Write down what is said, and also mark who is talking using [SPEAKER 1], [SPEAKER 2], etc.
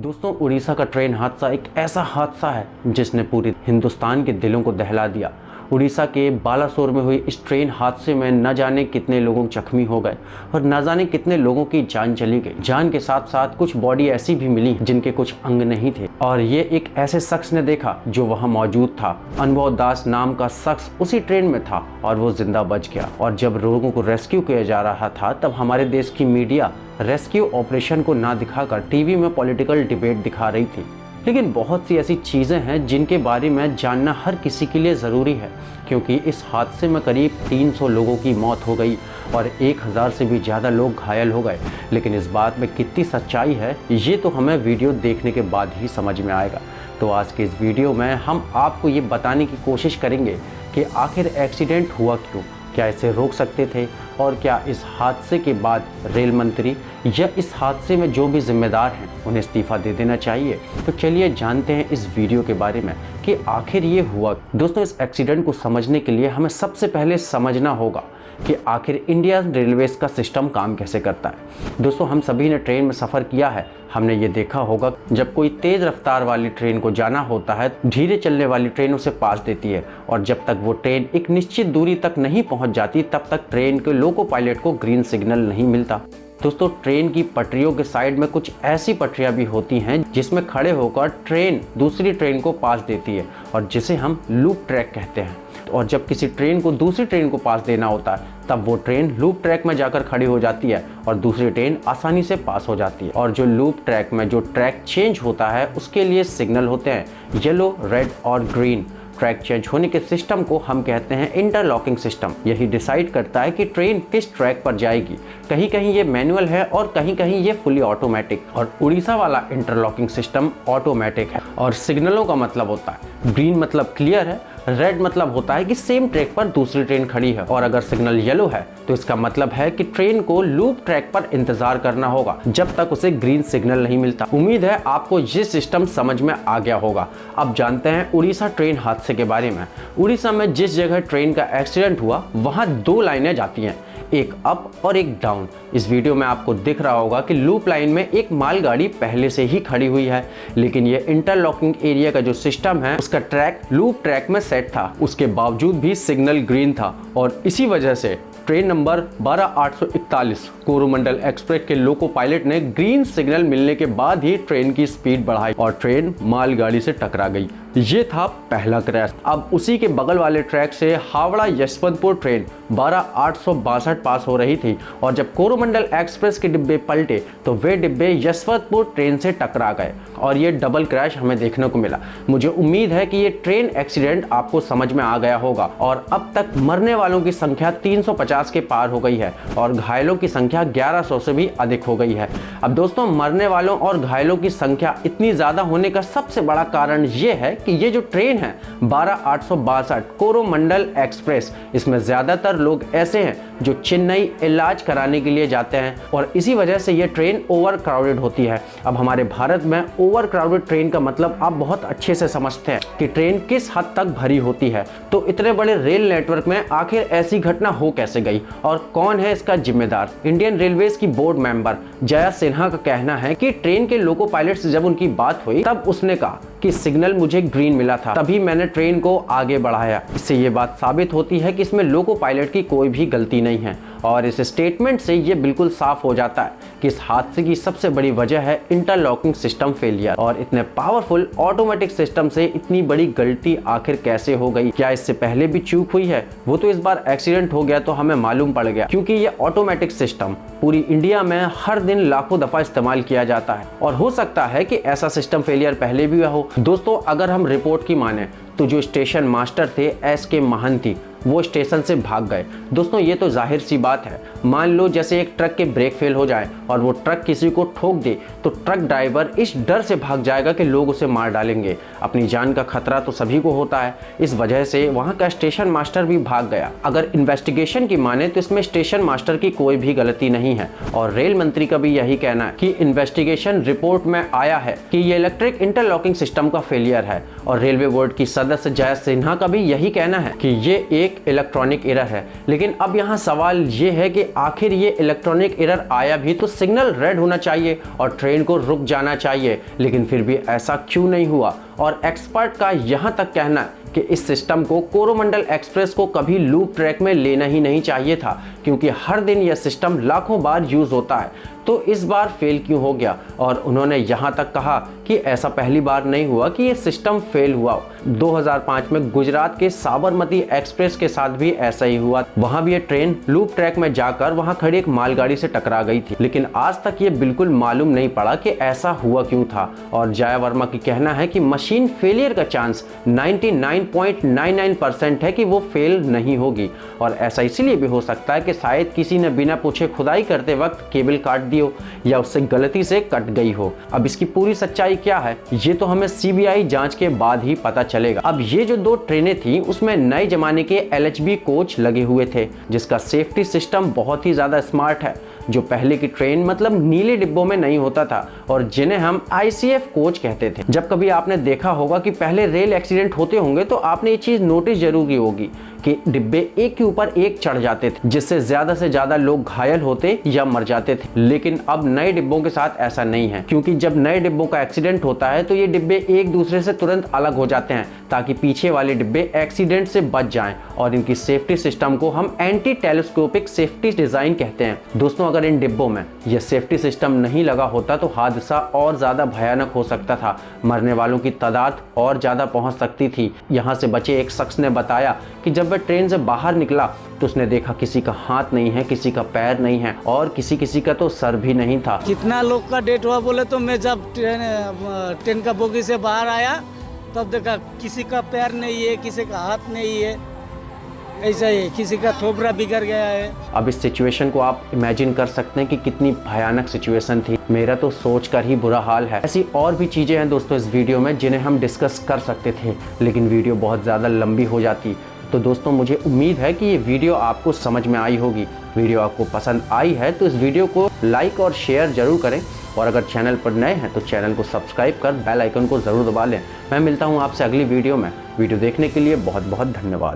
[SPEAKER 1] दोस्तों, उड़ीसा का ट्रेन हादसा एक ऐसा हादसा है जिसने पूरे हिंदुस्तान के दिलों को दहला दिया। उड़ीसा के बालासोर में हुई इस ट्रेन हादसे में न जाने कितने लोगों जख्मी हो गए और न जाने कितने लोगों की जान चली गई। जान के साथ साथ कुछ बॉडी ऐसी भी मिली जिनके कुछ अंग नहीं थे और ये एक ऐसे शख्स ने देखा जो वहां मौजूद था। अनुभव दास नाम का शख्स उसी ट्रेन में था और वो जिंदा बच गया। और जब लोगों को रेस्क्यू किया जा रहा था तब हमारे देश की मीडिया रेस्क्यू ऑपरेशन को ना दिखाकर टीवी में पॉलिटिकल डिबेट दिखा रही थी। लेकिन बहुत सी ऐसी चीज़ें हैं जिनके बारे में जानना हर किसी के लिए ज़रूरी है, क्योंकि इस हादसे में करीब 300 लोगों की मौत हो गई और 1000 से भी ज़्यादा लोग घायल हो गए। लेकिन इस बात में कितनी सच्चाई है ये तो हमें वीडियो देखने के बाद ही समझ में आएगा। तो आज के इस वीडियो में हम आपको ये बताने की कोशिश करेंगे कि आखिर एक्सीडेंट हुआ क्यों, क्या इसे रोक सकते थे और क्या इस हादसे के बाद रेल मंत्री या इस हादसे में जो भी जिम्मेदार हैं उन्हें इस्तीफा दे देना चाहिए। तो चलिए जानते हैं इस वीडियो के बारे में कि आखिर ये हुआ। दोस्तों, इस एक्सीडेंट को समझने के लिए हमें सबसे पहले समझना होगा कि आखिर इंडियन रेलवेज का सिस्टम काम कैसे करता है। दोस्तों, हम सभी ने ट्रेन में सफ़र किया है। हमने ये देखा होगा जब कोई तेज़ रफ्तार वाली ट्रेन को जाना होता है, धीरे चलने वाली ट्रेन उसे पास देती है और जब तक वो ट्रेन एक निश्चित दूरी तक नहीं पहुंच जाती तब तक ट्रेन के लोको पायलट को ग्रीन सिग्नल नहीं मिलता। दोस्तों, ट्रेन की पटरियों के साइड में कुछ ऐसी पटरियां भी होती हैं जिसमें खड़े होकर ट्रेन दूसरी ट्रेन को पास देती है और जिसे हम लूप ट्रैक कहते हैं। और जब किसी ट्रेन को दूसरी ट्रेन को पास देना होता है तब वो ट्रेन लूप ट्रैक में जाकर खड़ी हो जाती है और दूसरी ट्रेन आसानी से पास हो जाती है। और जो लूप ट्रैक में जो ट्रैक चेंज होता है उसके लिए सिग्नल होते हैं येलो, रेड और ग्रीन। ट्रैक चेंज होने के सिस्टम को हम कहते हैं इंटरलॉकिंग सिस्टम। यही डिसाइड करता है कि ट्रेन किस ट्रैक पर जाएगी। कहीं कहीं ये मैनुअल है और कहीं कहीं ये फुली ऑटोमेटिक। और उड़ीसा वाला इंटरलॉकिंग सिस्टम ऑटोमेटिक है। और सिग्नलों का मतलब होता है ग्रीन मतलब क्लियर है, रेड मतलब होता है कि सेम ट्रैक पर दूसरी ट्रेन खड़ी है और अगर सिग्नल येलो है तो इसका मतलब है कि ट्रेन को लूप ट्रैक पर इंतजार करना होगा जब तक उसे ग्रीन सिग्नल नहीं मिलता। उम्मीद है आपको ये सिस्टम समझ में आ गया होगा। अब जानते हैं उड़ीसा ट्रेन हादसे के बारे में। उड़ीसा में जिस जगह ट्रेन का एक्सीडेंट हुआ वहाँ 2 लाइनें जाती हैं, एक अप और एक डाउन। इस वीडियो में आपको दिख रहा होगा कि लूप लाइन में एक मालगाड़ी पहले से ही खड़ी हुई है, लेकिन ये इंटरलॉकिंग एरिया का जो सिस्टम है उसका ट्रैक लूप ट्रैक में सेट था। उसके बावजूद भी सिग्नल ग्रीन था और इसी वजह से ट्रेन नंबर 12841 कोरोमंडल एक्सप्रेस के लोको पायलट ने ग्रीन सिग्नल मिलने के बाद ही ट्रेन की स्पीड बढ़ाई और ट्रेन मालगाड़ी से टकरा गई। ये था पहला क्रैश। अब उसी के बगल वाले ट्रैक से हावड़ा यशवंतपुर ट्रेन 12862 पास हो रही थी और जब कोरोमंडल एक्सप्रेस के डिब्बे पलटे तो वे डिब्बे यशवंतपुर ट्रेन से टकरा गए और ये डबल क्रैश हमें देखने को मिला। मुझे उम्मीद है कि ये ट्रेन एक्सीडेंट आपको समझ में आ गया होगा और अब तक मरने वालों की संख्या 350 के पार हो गई है और घायलों की संख्या 1100 से भी अधिक हो गई है। अब दोस्तों, मरने वालों और घायलों की संख्या इतनी ज़्यादा होने का सबसे बड़ा कारण ये है कि ये जो ट्रेन है 12862 कोरोमंडल एक्सप्रेस, इसमें ज़्यादातर लोग ऐसे हैं जो चेन्नई इलाज कराने के लिए जाते हैं और इसी वजह से ये ट्रेन ओवर क्राउडेड होती है। अब हमारे भारत में ओवर क्राउडेड ट्रेन का मतलब आप बहुत अच्छे से समझते हैं कि ट्रेन किस हद तक भरी होती है। तो इतने बड़े रेल नेटवर्क में आखिर ऐसी घटना हो कैसे गई और कौन है इसका जिम्मेदार? इंडियन रेलवेज की बोर्ड मेंबर जया सिन्हा का कहना है कि ट्रेन के लोको पायलट से जब उनकी बात हुई तब उसने कहा कि सिग्नल मुझे ग्रीन मिला था, तभी मैंने ट्रेन को आगे बढ़ाया। इससे ये बात साबित होती है कि इसमें लोको पायलट की कोई भी गलती नहीं है और इस स्टेटमेंट से ये बिल्कुल साफ हो जाता है कि इस हादसे की सबसे बड़ी वजह है इंटरलॉकिंग सिस्टम फेलियर। और इतने पावरफुल ऑटोमेटिक सिस्टम से इतनी बड़ी गलती आखिर कैसे हो गई? क्या इससे पहले भी चूक हुई है? वो तो इस बार एक्सीडेंट हो गया तो हमें मालूम पड़ गया, क्योंकि ये ऑटोमेटिक सिस्टम पूरी इंडिया में हर दिन लाखों दफा इस्तेमाल किया जाता है और हो सकता है कि ऐसा सिस्टम फेलियर पहले भी हुआ हो। दोस्तों, अगर हम रिपोर्ट की माने तो जो स्टेशन मास्टर थे SK महांती वो स्टेशन से भाग गए। दोस्तों, ये तो जाहिर सी बात है। मान लो जैसे एक ट्रक के ब्रेक फेल हो जाए और वो ट्रक किसी को ठोक दे तो ट्रक ड्राइवर इस डर से भाग जाएगा कि लोग उसे मार डालेंगे। अपनी जान का खतरा तो सभी को होता है, इस वजह से वहाँ का स्टेशन मास्टर भी भाग गया। अगर इन्वेस्टिगेशन की माने तो इसमें स्टेशन मास्टर की कोई भी गलती नहीं है और रेल मंत्री का भी यही कहना है कि इन्वेस्टिगेशन रिपोर्ट में आया है कि ये इलेक्ट्रिक इंटरलॉकिंग सिस्टम का फेलियर है। और रेलवे बोर्ड की सदस्य जया सिन्हा का भी यही कहना है कि ये एक एक इलेक्ट्रॉनिक एरर है। लेकिन अब यहाँ सवाल ये है कि आखिर ये इलेक्ट्रॉनिक एरर आया भी तो सिग्नल रेड होना चाहिए और ट्रेन को रुक जाना चाहिए, लेकिन फिर भी ऐसा क्यों नहीं हुआ। और एक्सपर्ट का यहाँ तक कहना है कि इस सिस्टम को कोरोमंडल एक्सप्रेस को कभी लूप ट्रैक में लेना ही नहीं चाहिए था, क्योंकि हर दिन यह सिस्टम लाखों बार यूज होता है, तो इस बार फेल क्यों हो गया। और उन्होंने यहाँ तक कहा कि ऐसा पहली बार नहीं हुआ कि ये सिस्टम फेल हुआ। 2005 में गुजरात के साबरमती एक्सप्रेस के साथ भी ऐसा ही हुआ। वहाँ भी ये ट्रेन लूप ट्रैक में जाकर वहाँ खड़ी एक मालगाड़ी से टकरा गई थी, लेकिन आज तक ये बिल्कुल मालूम नहीं पड़ा कि ऐसा हुआ क्यों था। और जया वर्मा की कहना है कि मशीन फेलियर का चांस 99.99% है कि वो फेल नहीं होगी। और ऐसा इसीलिए भी हो सकता है कि शायद किसी ने बिना पूछे खुदाई करते वक्त केबल काट दी हो या उससे गलती से कट गई हो। अब इसकी पूरी सच्चाई क्या है ये तो हमें सीबीआई जांच के बाद ही पता चलेगा। अब ये जो 2 ट्रेनें थी उसमें नए जमाने के LHB कोच लगे हुए थे, जिसका सेफ्टी सिस्टम बहुत ही ज्यादा स्मार्ट है, जो पहले की ट्रेन मतलब नीले डिब्बों में नहीं होता था और जिन्हें हम ICF कोच कहते थे। जब कभी आपने देखा होगा कि पहले रेल एक्सीडेंट होते होंगे तो आपने ये चीज नोटिस जरूर की होगी कि डिब्बे एक के ऊपर एक चढ़ जाते थे, जिससे ज्यादा से ज्यादा लोग घायल होते या मर जाते थे। लेकिन अब नए डिब्बों के साथ ऐसा नहीं है, क्योंकि जब नए डिब्बों का एक्सीडेंट होता है तो ये डिब्बे एक दूसरे से तुरंत अलग हो जाते हैं ताकि पीछे वाले डिब्बे एक्सीडेंट से बच जाएं। और इनकी सेफ्टी सिस्टम को हम एंटी टेलीस्कोपिक सेफ्टी डिजाइन कहते हैं। दोस्तों, अगर इन डिब्बों में यह सेफ्टी सिस्टम नहीं लगा होता तो हादसा और ज्यादा भयानक हो सकता था, मरने वालों की तादाद और ज्यादा पहुंच सकती थी। यहाँ से बचे एक शख्स ने बताया कि जब वह ट्रेन से बाहर निकला तो उसने देखा किसी का हाथ नहीं है, किसी का पैर नहीं है और किसी का तो सर भी नहीं था।
[SPEAKER 2] कितना लोग का डेथ हुआ बोले तो मैं जब ट्रेन का बोगी से बाहर आया तब देखा किसी का पैर नहीं है, किसी का हाथ नहीं है, ऐसा ही किसी का थोबरा बिगड़ गया है।
[SPEAKER 1] अब इस सिचुएशन को आप इमेजिन कर सकते हैं कि कितनी भयानक सिचुएशन थी। मेरा तो सोचकर ही बुरा हाल है। ऐसी और भी चीजें हैं दोस्तों इस वीडियो में जिन्हें हम डिस्कस कर सकते थे, लेकिन वीडियो बहुत ज़्यादा लंबी हो जाती। तो दोस्तों, मुझे उम्मीद है कि ये वीडियो आपको समझ में आई होगी। वीडियो आपको पसंद आई है तो इस वीडियो को लाइक और शेयर जरूर करें, और अगर चैनल पर नए हैं तो चैनल को सब्सक्राइब कर बेल आइकन को ज़रूर दबा लें। मैं मिलता हूँ आपसे अगली वीडियो में। वीडियो देखने के लिए बहुत बहुत धन्यवाद।